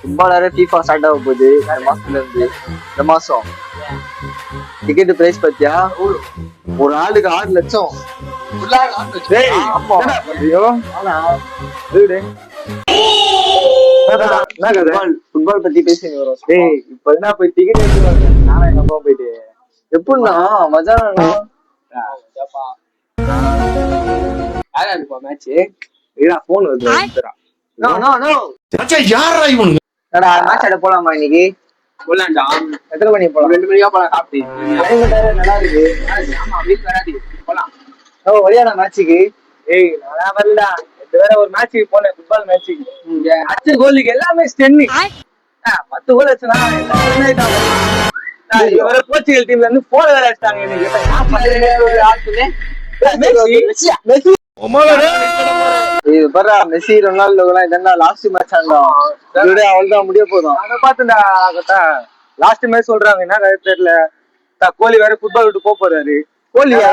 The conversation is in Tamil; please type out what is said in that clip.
ஃபுட்பாலரே FIFA ஸ்டார்ட் ஆக போகுது இந்த மாசம் டிக்கெட் பிரைஸ் பத்தியா ஒரு ஆளுக்கு 6 லட்சம். ஃபுட்பால் பத்தி பேசி வரும். இப்ப என்ன போய் டிக்கெட் எடுத்து நானும் எங்க அப்பா போயிட்டு எப்படின்னா மஜானா போன் வருது. போலாமா இன்னைக்கு? போலாம்டா. எத்தனை மணி போலாம்? 2 மணிக்கா போலாம். சாப்பிட்டு நல்லா இருக்கு. ஆமா வீட்டுல வராது போலாம். வரியாடா மேட்சுக்கு? நல்லா வரல. வேற ஒரு மேட்சுக்கு போனேன், ஃபுட்பால் மேட்சுக்கு. அச்ச கோலுக்கு எல்லாமே ஸ்டென்னு. 10 கோல் வச்சுனா போர்ச்சுகல் டீம்ல இருந்து போன வேற அடிச்சிட்டாங்க எனக்கு. மெஸ்ஸி ரொனால்டோ இதெல்லாம் லாஸ்ட் மேட்ச் அவ்வளவுதான் முடிய போதும். அத பாத்துடா லாஸ்ட் மேட்ச் சொல்றாங்க. என்ன தெரியல. கோலி வேற ஃபுட்பால் விட்டு போறாரு. கோலியா